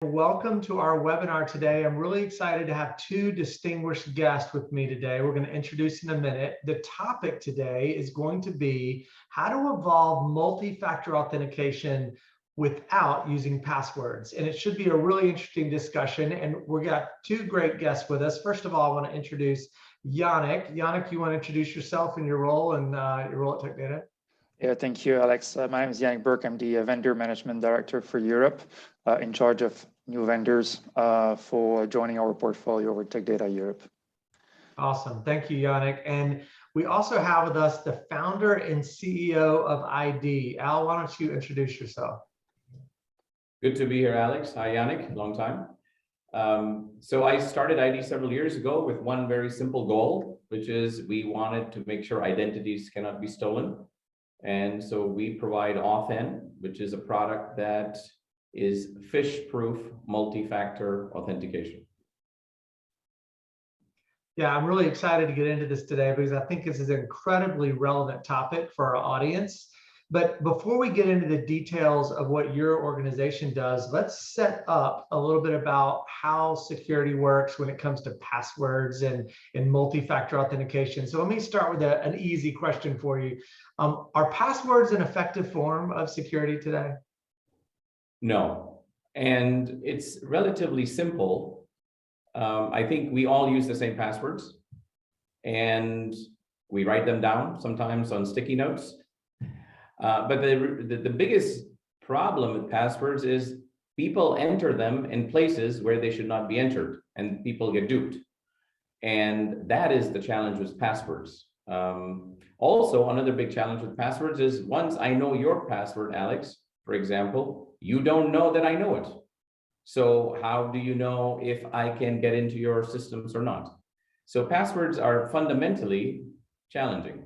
Welcome to our webinar today. I'm really excited to have two distinguished guests with me today. We're going to introduce in a minute. The topic today is going to be how to evolve multi-factor authentication without using passwords. And it should be a really interesting discussion. And we've got two great guests with us. First of all, I want to introduce Yannick. Yannick, you want to introduce yourself and your role at Tech Data? Yeah, thank you, Alex. My name is Yannick Burke. I'm the Vendor Management Director for Europe, in charge of new vendors for joining our portfolio with Tech Data Europe. Awesome. Thank you, Yannick. And we also have with us the founder and CEO of IDEE. Al, why don't you introduce yourself? Good to be here, Alex. Hi, Yannick. Long time. So I started IDEE several years ago with one very simple goal, which is we wanted to make sure identities cannot be stolen. And so we provide AuthN, which is a product that is Phish-proof multi-factor authentication. Yeah, I'm really excited to get into this today because I think this is an incredibly relevant topic for our audience. But before we get into the details of what your organization does, let's set up a little bit about how security works when it comes to passwords and multi-factor authentication. So let me start with an easy question for you. Are passwords an effective form of security today? No, and it's relatively simple. I think we all use the same passwords and we write them down sometimes on sticky notes. But the biggest problem with passwords is people enter them in places where they should not be entered and people get duped. And that is the challenge with passwords. Also, another big challenge with passwords is once I know your password, Alex, for example, you don't know that I know it. So how do you know if I can get into your systems or not? So passwords are fundamentally challenging.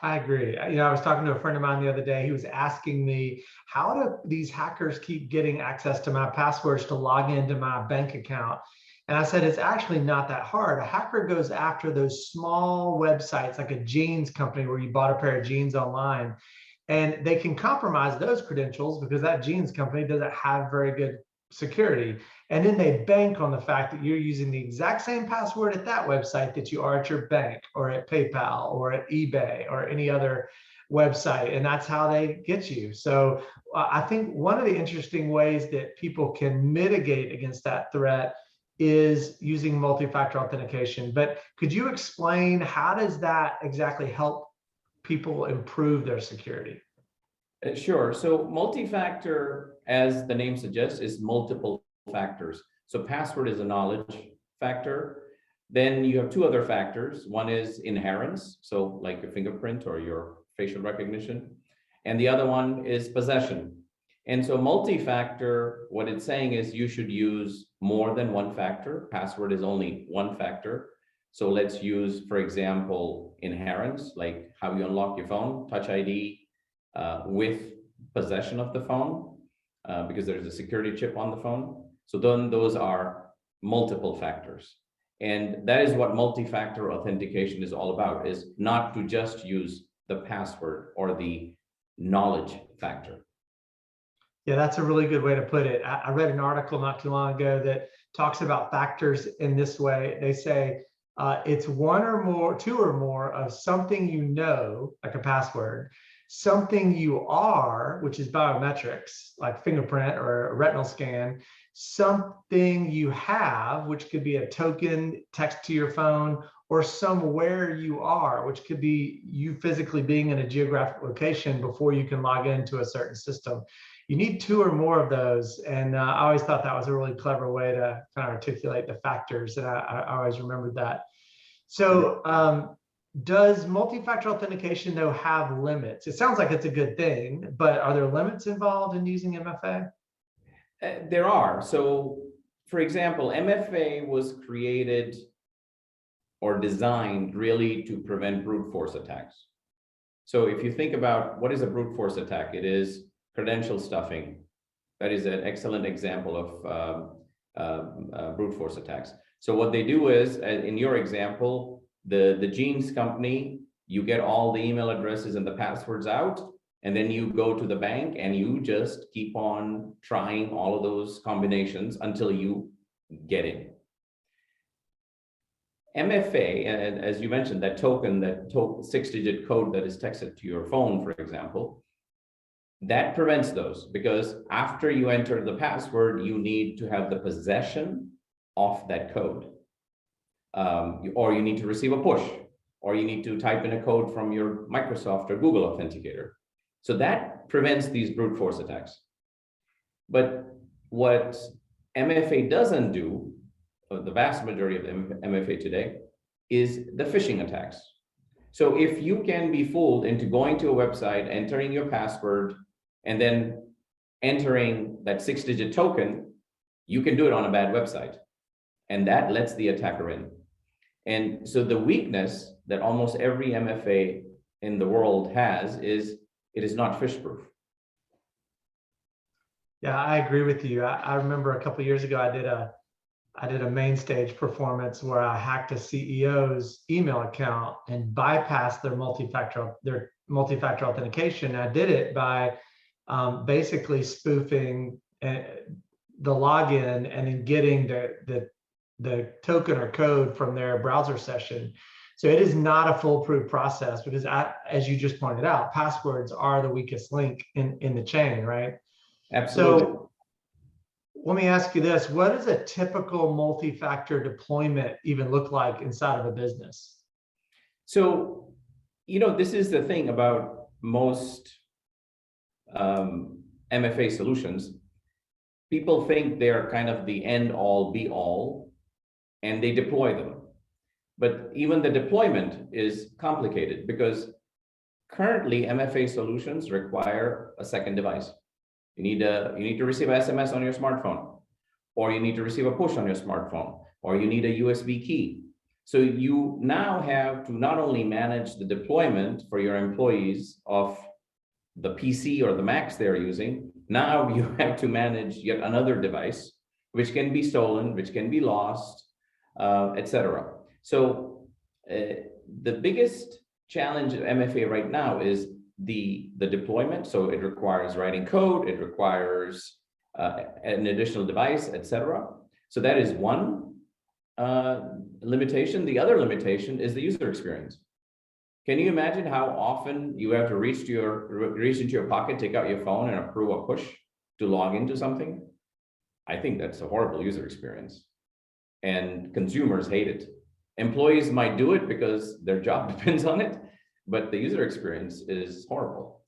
I agree. I was talking to a friend of mine the other day. He was asking me, how do these hackers keep getting access to my passwords to log into my bank account? And I said, it's actually not that hard. A hacker goes after those small websites, like a jeans company where you bought a pair of jeans online, and they can compromise those credentials because that jeans company doesn't have very good security. And then they bank on the fact that you're using the exact same password at that website that you are at your bank or at PayPal or at eBay or any other website. And that's how they get you. So I think one of the interesting ways that people can mitigate against that threat is using multi-factor authentication. But could you explain how does that exactly help people improve their security? Sure. So multi-factor, as the name suggests, is multiple factors. So password is a knowledge factor. Then you have two other factors. One is inherence, so like your fingerprint or your facial recognition. And the other one is possession. And so multi-factor, what it's saying is you should use more than one factor. Password is only one factor. So let's use, for example, inherence, like how you unlock your phone, Touch ID, with possession of the phone, because there's a security chip on the phone. So then those are multiple factors. And that is what multi-factor authentication is all about, is not to just use the password or the knowledge factor. Yeah, that's a really good way to put it. I read an article not too long ago that talks about factors in this way. They say it's one or more, two or more of something you know, like a password, something you are, which is biometrics, like fingerprint or a retinal scan, something you have, which could be a token text to your phone, or somewhere you are, which could be you physically being in a geographic location before you can log into a certain system. You need two or more of those. And I always thought that was a really clever way to kind of articulate the factors. And I always remembered that. So does multi-factor authentication though have limits? It sounds like it's a good thing, but are there limits involved in using MFA? There are. So for example, MFA was created or designed really to prevent brute force attacks. So if you think about what is a brute force attack, it is credential stuffing. That is an excellent example of brute force attacks. So what they do is, in your example, the jeans company, you get all the email addresses and the passwords out, And then you go to the bank and you just keep on trying all of those combinations until you get in. MFA, and as you mentioned, that token, that 6-digit code that is texted to your phone, for example, that prevents those, because after you enter the password, you need to have the possession of that code. Or you need to receive a push, or you need to type in a code from your Microsoft or Google Authenticator. So that prevents these brute force attacks. But what MFA doesn't do, the vast majority of MFA today, is the phishing attacks. So if you can be fooled into going to a website, entering your password, and then entering that 6-digit token, you can do it on a bad website. And that lets the attacker in. And so the weakness that almost every MFA in the world has is it is not phish-proof. Yeah, I agree with you. I remember a couple of years ago, I did a main stage performance where I hacked a CEO's email account and bypassed their multi-factor authentication. I did it by basically spoofing the login and then getting the token or code from their browser session. So it is not a foolproof process because, as you just pointed out, passwords are the weakest link in the chain, right? Absolutely. So let me ask you this: what does a typical multi-factor deployment even look like inside of a business? So, this is the thing about most MFA solutions. People think they're kind of the end all be all, and they deploy them. But even the deployment is complicated because currently MFA solutions require a second device. You need to receive an SMS on your smartphone, or you need to receive a push on your smartphone, or you need a USB key. So you now have to not only manage the deployment for your employees of the PC or the Macs they're using, now you have to manage yet another device, which can be stolen, which can be lost, etc. So the biggest challenge of MFA right now is the deployment. So it requires writing code, it requires an additional device, etc. So that is one limitation. The other limitation is the user experience. Can you imagine how often you have to reach into your pocket, take out your phone, and approve a push to log into something? I think that's a horrible user experience, and consumers hate it. Employees might do it because their job depends on it, but the user experience is horrible.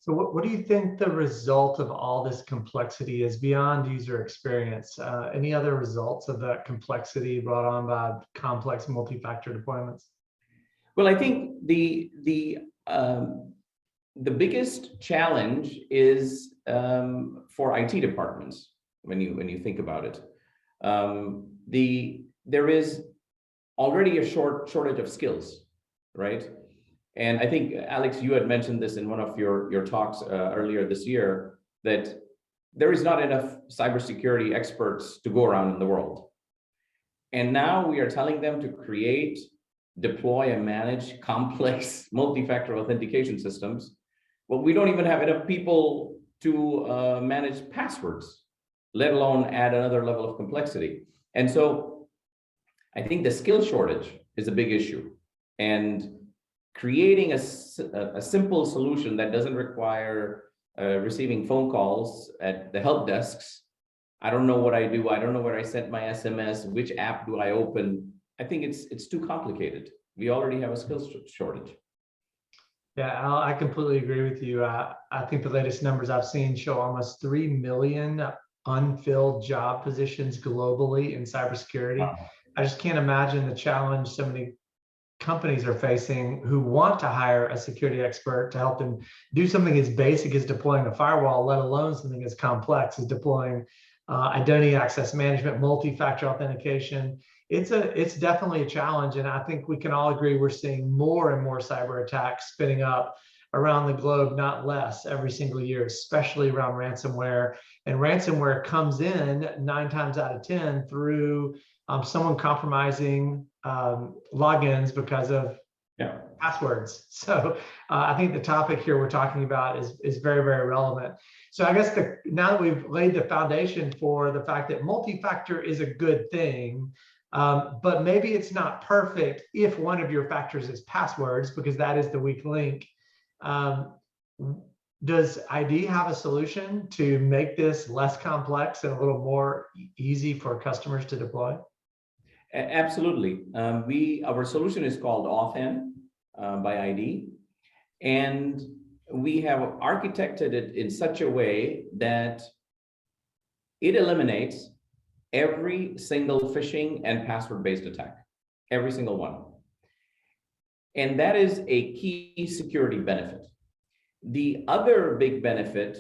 So what do you think the result of all this complexity is beyond user experience? Any other results of that complexity brought on by complex multi-factor deployments? Well, I think the biggest challenge is for IT departments when you think about it. There is already a shortage of skills, right? And I think, Alex, you had mentioned this in one of your talks earlier this year, that there is not enough cybersecurity experts to go around in the world. And now we are telling them to create, deploy, and manage complex multi-factor authentication systems. Well, we don't even have enough people to manage passwords, let alone add another level of complexity. And so I think the skill shortage is a big issue. And creating a simple solution that doesn't require receiving phone calls at the help desks. I don't know what I do. I don't know where I sent my SMS. Which app do I open? I think it's too complicated. We already have a skills shortage. Yeah, Al, I completely agree with you. I think the latest numbers I've seen show almost 3 million unfilled job positions globally in cybersecurity. Wow. I just can't imagine the challenge so many companies are facing who want to hire a security expert to help them do something as basic as deploying a firewall, let alone something as complex as deploying identity access management, multi-factor authentication. It's definitely a challenge, and I think we can all agree we're seeing more and more cyber attacks spinning up around the globe, not less, every single year, especially around ransomware. And ransomware comes in 9 times out of 10 through someone compromising logins because of Yeah. passwords. So I think the topic here we're talking about is very, very relevant. So I guess now that we've laid the foundation for the fact that multi-factor is a good thing, but maybe it's not perfect if one of your factors is passwords, because that is the weak link. Does IDEE have a solution to make this less complex and a little more easy for customers to deploy? Absolutely. Our solution is called AuthN by IDEE, and we have architected it in such a way that it eliminates every single phishing and password-based attack, every single one. And that is a key security benefit. The other big benefit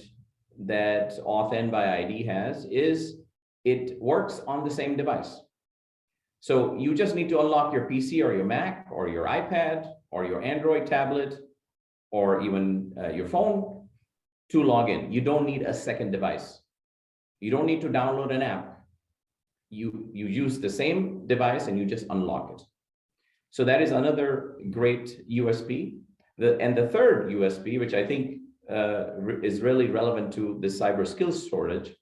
that AuthN by IDEE has is it works on the same device. So you just need to unlock your PC or your Mac or your iPad or your Android tablet or even your phone to log in. You don't need a second device. You don't need to download an app. You use the same device and you just unlock it. So that is another great USP. And the third USP, which I think is really relevant to the cyber skills shortage,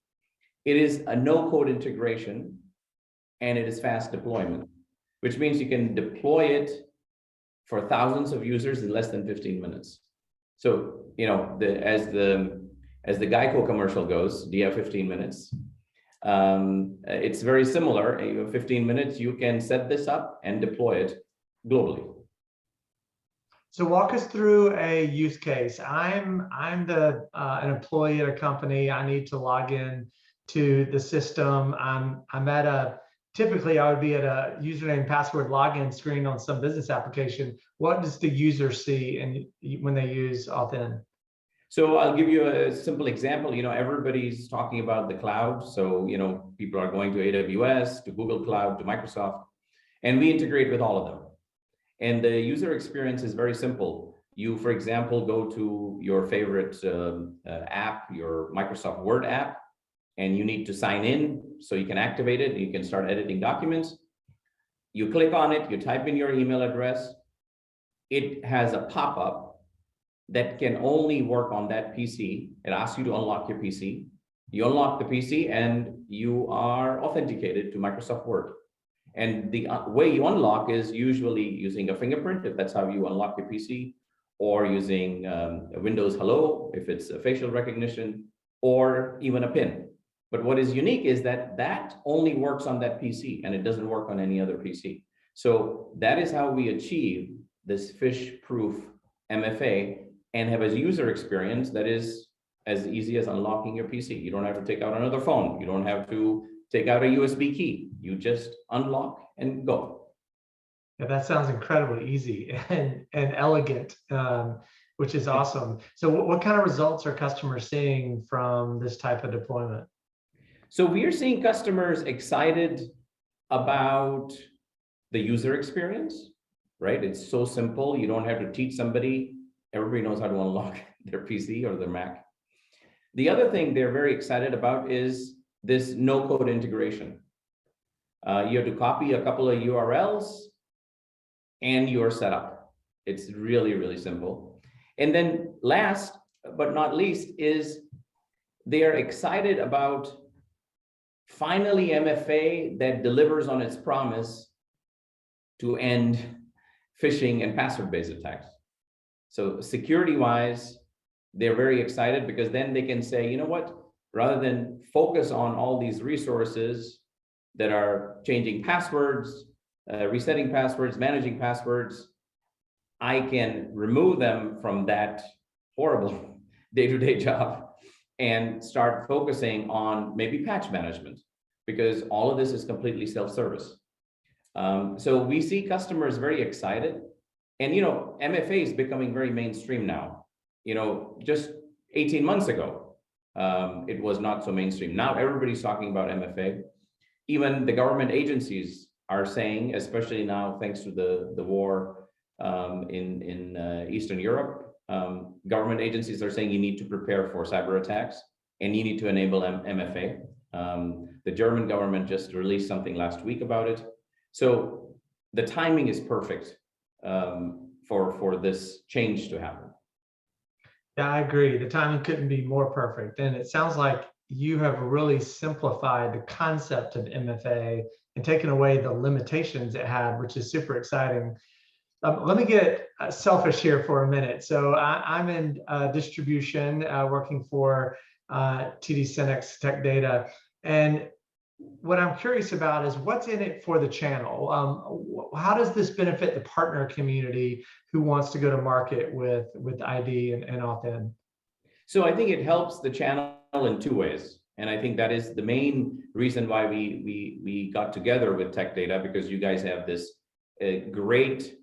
it is a no-code integration and it is fast deployment, which means you can deploy it for thousands of users in less than 15 minutes. So, you know, as the Geico commercial goes, do you have 15 minutes? It's very similar. You have 15 minutes, you can set this up and deploy it globally. So walk us through a use case. I'm an employee at a company. I need to log in to the system. I'm at a, typically I would be at a username password login screen on some business application. What does the user see when they use AuthN? So I'll give you a simple example. You know, everybody's talking about the cloud. So, you know, people are going to AWS, to Google Cloud, to Microsoft, and we integrate with all of them. And the user experience is very simple. You, for example, go to your favorite app, your Microsoft Word app, and you need to sign in so you can activate it. You can start editing documents. You click on it, you type in your email address. It has a pop-up that can only work on that PC. It asks you to unlock your PC. You unlock the PC and you are authenticated to Microsoft Word. And the way you unlock is usually using a fingerprint, if that's how you unlock your PC, or using Windows Hello, if it's a facial recognition, or even a PIN. But what is unique is that that only works on that PC and it doesn't work on any other PC. So that is how we achieve this phish-proof MFA and have a user experience that is as easy as unlocking your PC. You don't have to take out another phone. You don't have to take out a USB key. You just unlock and go. Yeah, that sounds incredibly easy and elegant, which is awesome. So what kind of results are customers seeing from this type of deployment? So we are seeing customers excited about the user experience, right? It's so simple. You don't have to teach somebody. Everybody knows how to unlock their PC or their Mac. The other thing they're very excited about is this no-code integration. You have to copy a couple of URLs and you're set up. It's really, really simple. And then last but not least is they are excited about finally MFA that delivers on its promise to end phishing and password-based attacks. So security-wise, they're very excited because then they can say, you know what, rather than focus on all these resources that are changing passwords, resetting passwords, managing passwords, I can remove them from that horrible day-to-day job and start focusing on maybe patch management, because all of this is completely self-service. So we see customers very excited. And, you know, MFA is becoming very mainstream now. You know, just 18 months ago, it was not so mainstream. Now everybody's talking about MFA. Even the government agencies are saying, especially now, thanks to the war in Eastern Europe, government agencies are saying you need to prepare for cyber attacks and you need to enable MFA. The German government just released something last week about it. So the timing is perfect for this change to happen. Yeah, I agree. The timing couldn't be more perfect. And it sounds like you have really simplified the concept of MFA and taken away the limitations it had, which is super exciting. Let me get selfish here for a minute. So I'm in distribution, working for TD SYNNEX Tech Data. And what I'm curious about is what's in it for the channel. How does this benefit the partner community who wants to go to market with IDEE and AuthN? So I think it helps the channel in two ways. And I think that is the main reason why we got together with Tech Data, because you guys have this great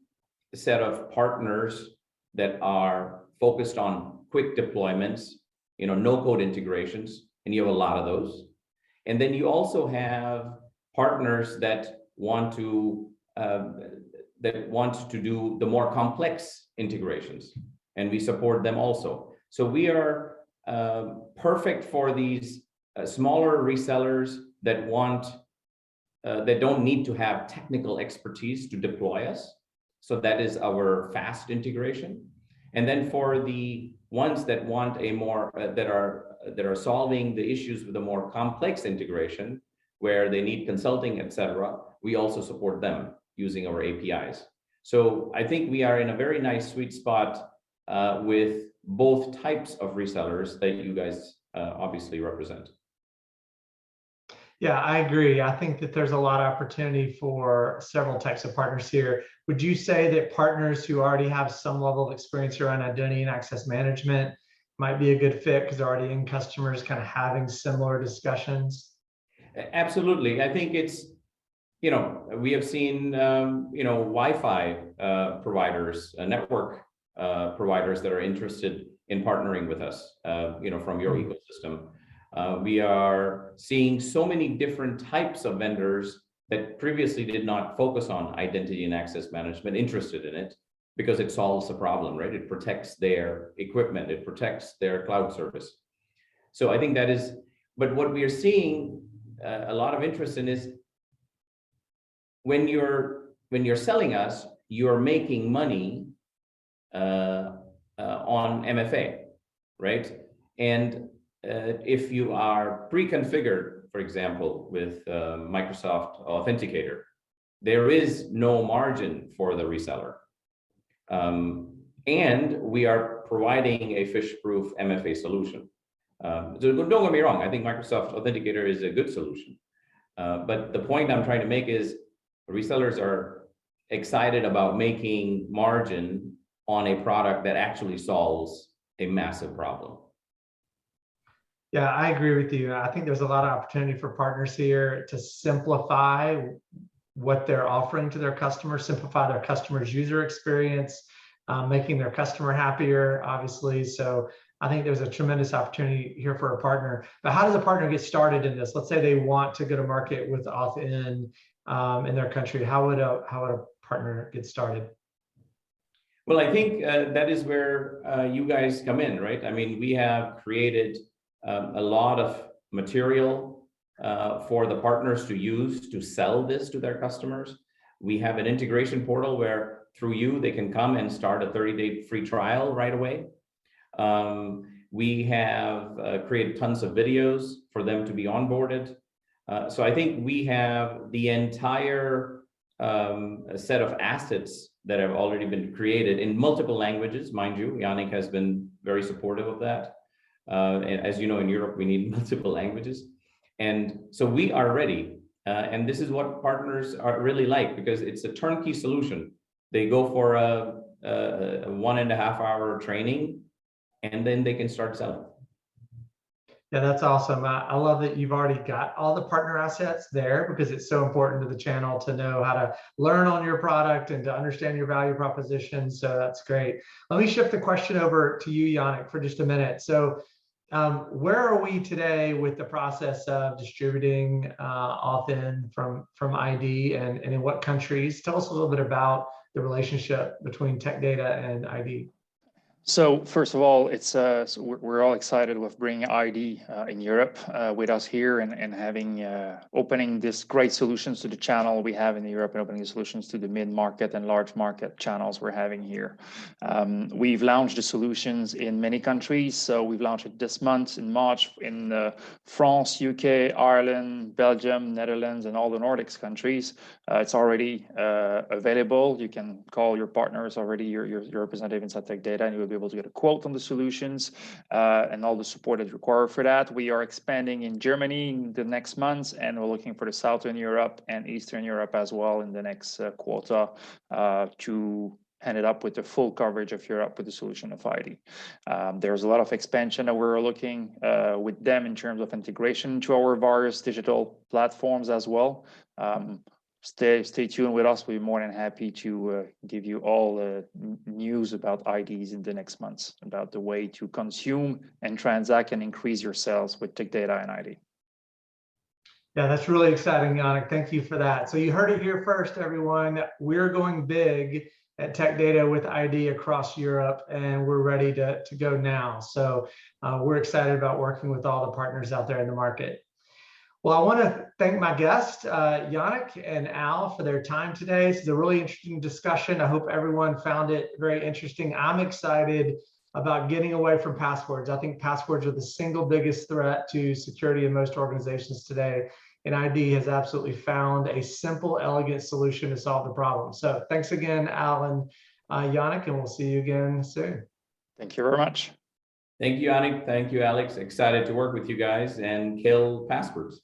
set of partners that are focused on quick deployments, no code integrations, and you have a lot of those. And then you also have partners that want to do the more complex integrations, and we support them also. So we are perfect for these smaller resellers that don't need to have technical expertise to deploy us. So that is our fast integration. And then for the ones that want a more that are solving the issues with a more complex integration, where they need consulting, etc., we also support them using our APIs. So I think we are in a very nice sweet spot with both types of resellers that you guys obviously represent. Yeah, I agree. I think that there's a lot of opportunity for several types of partners here. Would you say that partners who already have some level of experience around identity and access management might be a good fit because they're already in customers kind of having similar discussions? Absolutely. I think it's, we have seen, Wi-Fi providers, network providers that are interested in partnering with us, from your ecosystem. We are seeing so many different types of vendors that previously did not focus on identity and access management interested in it because it solves a problem, right? It protects their equipment, it protects their cloud service. So I think that is, but what we are seeing a lot of interest in is when you're selling us, you're making money on MFA, right? And if you are pre-configured, for example, with Microsoft Authenticator, there is no margin for the reseller. And we are providing a Phish-proof MFA solution. So don't get me wrong, I think Microsoft Authenticator is a good solution. But the point I'm trying to make is resellers are excited about making margin on a product that actually solves a massive problem. Yeah, I agree with you. I think there's a lot of opportunity for partners here to simplify what they're offering to their customers, simplify their customers' user experience, making their customer happier, obviously. So I think there's a tremendous opportunity here for a partner. But how does a partner get started in this? Let's say they want to go to market with AuthN in their country. How would a partner get started? Well, I think that is where you guys come in, right? I mean, we have created a lot of material for the partners to use to sell this to their customers. We have an integration portal where through you, they can come and start a 30-day free trial right away. We have created tons of videos for them to be onboarded. So I think we have the entire set of assets that have already been created in multiple languages, mind you. Yannick has been very supportive of that. And as you know, in Europe, we need multiple languages. And so we are ready. And this is what partners are really like, because it's a turnkey solution. They go for a 1.5 hour training, and then they can start selling. Yeah, that's awesome. I love that you've already got all the partner assets there, because it's so important to the channel to know how to learn on your product and to understand your value proposition. So that's great. Let me shift the question over to you, Yannick, for just a minute. So where are we today with the process of distributing AuthN from IDEE, and in what countries? Tell us a little bit about the relationship between Tech Data and IDEE. So first of all, it's so we're all excited with bringing IDEE in Europe with us here and having opening this great solutions to the channel we have in Europe and opening the solutions to the mid-market and large market channels we're having here. We've launched the solutions in many countries. So we've launched it this month in March in France, UK, Ireland, Belgium, Netherlands, and all the Nordics countries. It's already available. You can call your partners already, your representative inside Tech Data, and you will be able to get a quote on the solutions and all the support that's required for that. We are expanding in Germany in the next months, and we're looking for the Southern Europe and Eastern Europe as well in the next quarter to end it up with the full coverage of Europe with the solution of IDEE. There's a lot of expansion that we're looking with them in terms of integration to our various digital platforms as well. Stay tuned with us. We'll be more than happy to give you all the news about IDs in the next months, about the way to consume and transact and increase your sales with Tech Data and ID. Yeah, that's really exciting, Yannick. Thank you for that. So you heard it here first, everyone. We're going big at Tech Data with ID across Europe, and we're ready to go now. So we're excited about working with all the partners out there in the market. Well, I want to thank my guests, Yannick and Al, for their time today. This is a really interesting discussion. I hope everyone found it very interesting. I'm excited about getting away from passwords. I think passwords are the single biggest threat to security in most organizations today. And ID has absolutely found a simple, elegant solution to solve the problem. So thanks again, Al and Yannick, and we'll see you again soon. Thank you very much. Thank you, Yannick. Thank you, Alex. Excited to work with you guys and kill passwords.